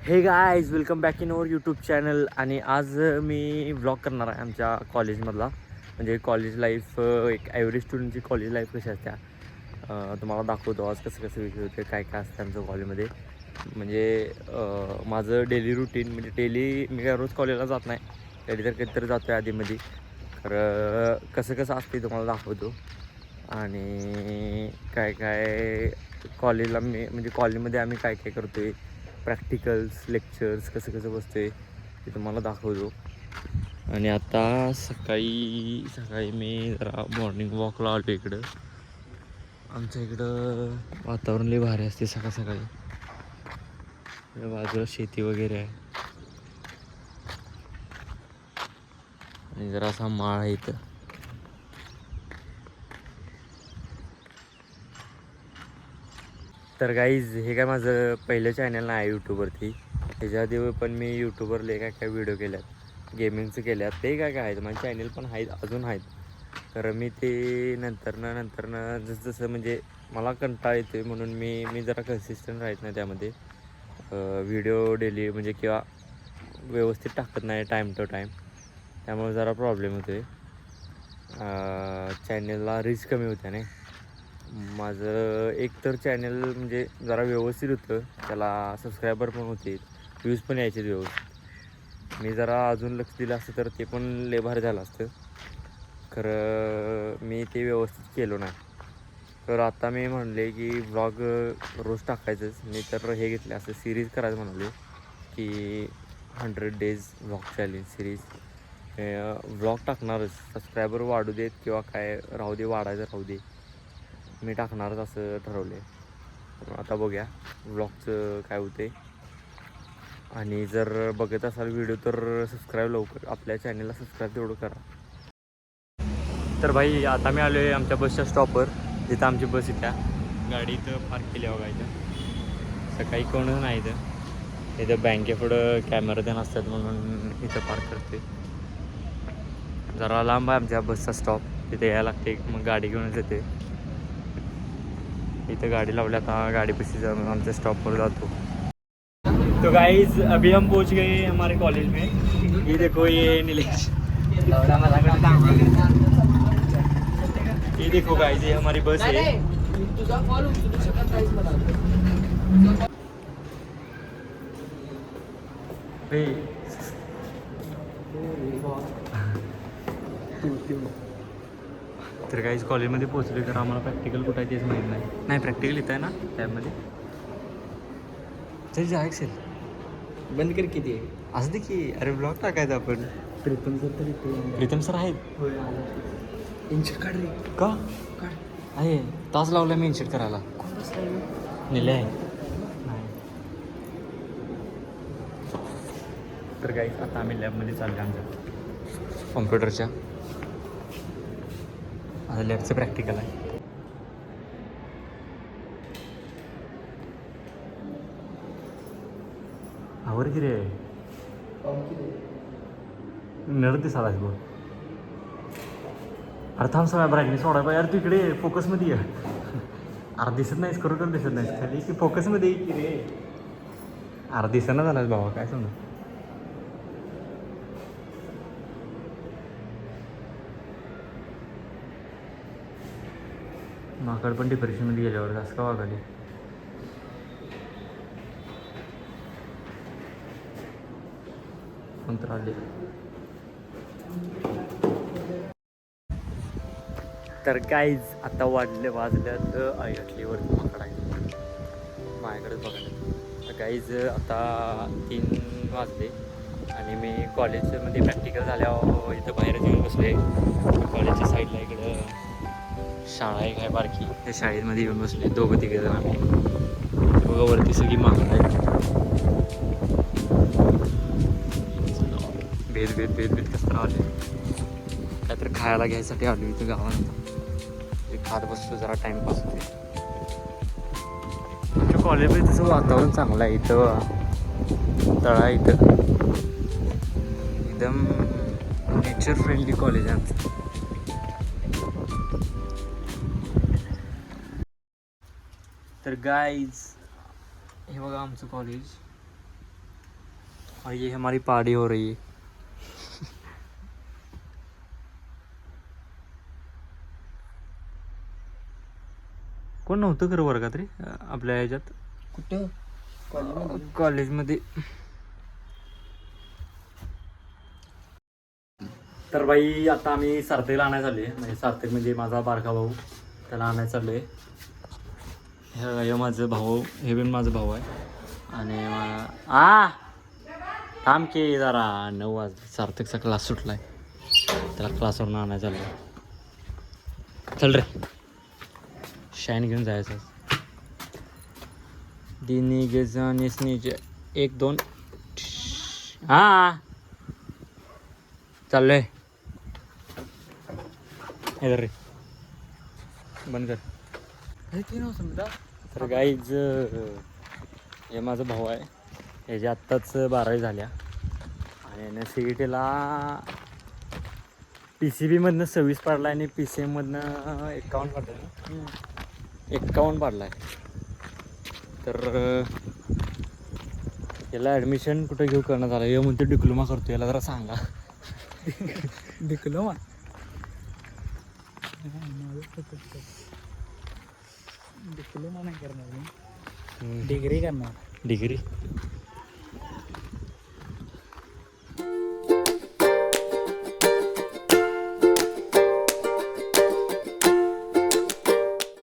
हे guys welcome back in our YouTube channel. आणि आज मी व्लॉग करणार आहे आमच्या कॉलेजमधला, म्हणजे कॉलेज लाईफ, एक ॲव्हरेज स्टुडंटची कॉलेज लाईफ कशी असते तुम्हाला दाखवतो. आज कसं कसं विषय होते, काय काय असतं आमचं कॉलेजमध्ये. म्हणजे माझं डेली रुटीन, म्हणजे डेली मी काय रोज कॉलेजला जात नाही, कधी तर कधीतरी जातो आहे आधीमध्ये. तर कसं कसं असते तुम्हाला दाखवतो. आणि काय काय कॉलेजला मी, म्हणजे कॉलेजमध्ये आम्ही काय काय करतो आहे, प्रॅक्टिकल्स, लेक्चर्स कसं कसं बसतो आहे ते तुम्हाला दाखवतो. आणि आता सकाळी सकाळी मी जरा मॉर्निंग वॉकला आलो इकडं. आमच्या इकडं वातावरण लई भारी असते सकाळ सकाळी. बाजूला शेती वगैरे आहे आणि जरा असा माळ आहे इथं. तर गाईज हे काय माझं पहिलं चॅनल नाही आहे यूट्यूबवरती. ह्याच्या आधी पण मी यूट्यूबवर लय काय काय व्हिडिओ केल्यात, गेमिंगचं केल्यात, ते काय काय आहेत माझे चॅनल पण आहेत, अजून आहेत. तर मी ते नंतरनं जसं म्हणजे मला कंटाळा येतो म्हणून मी जरा कन्सिस्टंट राहत नाही त्यामध्ये. व्हिडिओ डेली म्हणजे किंवा व्यवस्थित टाकत नाही टाईम टू टाईम, त्यामुळे जरा प्रॉब्लेम होतो आहे. चॅनलला रीच कमी होत्या नाही. माझं एक तर चॅनल म्हणजे जरा व्यवस्थित होतं, त्याला सबस्क्रायबर पण होते, व्ह्यूज पण यायचे व्यवस्थित. मी जरा अजून लक्ष दिलं असतं तर ते पण लय भारी झालं असतं. खरं मी ते व्यवस्थित केलो नाही. तर आता मी म्हणले की व्लॉग रोज टाकायचंच. मी तर हे घेतले, असं सिरीज करायचं म्हणाले की 100 days vlog challenge series. Vlog टाकणारच, सबस्क्रायबर वाढू देत किंवा काय राहू दे, वाढायचं राहू दे, मी टाकणारच असं ठरवलं आहे. आता बघूया व्लॉगचं काय होते. आणि जर बघत असाल व्हिडिओ तर सबस्क्राईब लवकर, आपल्या चॅनलला सबस्क्राईब तेवढं करा. तर भाई आता मी आलो आहे आमच्या बसच्या स्टॉपवर, जिथं आमची बस येत्या. गाडी इथं पार्क केली बघा इथं. सकाळी कोणच नाही इथं बँकेपुढं कॅमेरा ते नसतात म्हणून इथं पार्क करते. जरा लांब आहे आमच्या बसचा स्टॉप, तिथे यायला लागते, मग गाडी घेऊनच येते. इथं गाडी लावल्या, आता गाडीपाशी जाऊन आमच्या स्टॉपवर जातो. तो गाइस अभी हम पहुंच गए हमारे कॉलेज में. ये देखो ये नीलेश, ये देखो गाइस ये हमारी बस है. तर काहीच कॉलेजमध्ये पोहोचले, तर आम्हाला प्रॅक्टिकल कुठं आहे तेच माहीत नाही. प्रॅक्टिकल येत आहे ना त्यामध्ये. चल जा एक्सेल बंद कर किती आहे असं दे की. अरे ब्लॉग टाकायचा आपण. प्रीतम सर तरी प्रीतम सर आहेत इंच काढ रे. का? काढ. आहे तास लावला मी इन्शर्ट करायला. कोण बसलाय? निले आहे. तर काही आता आम्ही लॅबमध्ये चाललो आमच्या कॉम्प्युटरच्या. आता लॅबचं प्रॅक्टिकल आहे. आवर की रे, नर दिसालाच बघ. अरे थांब, सगळ्या ब्राईटनेस सोडाय पाहिजे. अरे तू इकडे फोकसमध्ये ये. अरे दिसत नाहीस, खरोखर दिसत नाहीस खाली की फोकसमध्ये ये की रे. अरे दिसना झालाच भावा, काय समजा. माकड पण डिप्रेशनमध्ये गेल्यावर असं का वागाली. नंतर आले. तर गाईज आता वाजल्यात ऐकली वरती माकड आहे माझ्याकडेच बघायला. तर गाईज आता 3 वाजले आणि मी कॉलेजमध्ये प्रॅक्टिकल झाल्यावर इथं बाहेरच येऊन बसले. कॉलेजच्या साईडला इकडं शाळा एक आहे बारकी, त्या शाळेमध्ये येऊन बसले 2-3 जण आम्ही. बघा वरती सगळी माकड आहे. भेद कसं आले. काहीतरी खायला घ्यायसाठी आलो इथं गावात. खात बसतो, जरा टाईमपास होते. आमच्या कॉलेजमध्ये तसं वातावरण चांगलं आहे. इथं तळा, इथं एकदम नेचर फ्रेंडली कॉलेज आहे आमचं. तर गाईज हे बघा आमचं कॉलेज. और ये हमारी पार्टी हो रही है. कोण नव्हतं खरं वर्गात रे आपल्या ह्याच्यात कुठं कॉलेजमध्ये कॉलेजमध्ये. तर बाई आता आम्ही सार्थकला आणायला चाललो आहे. म्हणजे सार्थक म्हणजे माझा बारका भाऊ, त्याला आणायला चाललो आहे. हे माझं भाऊ, हे पण माझं भाऊ आहे. आणि थांब की जरा 9 वाजले. सार्थकचा क्लास सुटला आहे, त्याला क्लासवरून आणायला चाललो आहे. चल रे, शाईन घेऊन जायचं. दिनी गेजा निसनीचे 1 2. हां चाललोय. हे रे बंद कर. तर गाईज हे माझा भाऊ आहे, ह्याची आत्ताच 12वी झाल्या. आणि यानं सी ई टीला पी सी बीमधनं 26 पाडला आणि पी सी एममधनं 51 पाडला. 51 पाडला आहे. तर याला ॲडमिशन कुठं घेऊ करण्यात आलं. हे म्हणतो डिप्लोमा करतो, याला जरा सांगा. डिप्लोमा डिप्लोमा नाही करणार मी, डिग्री करणार. डिग्री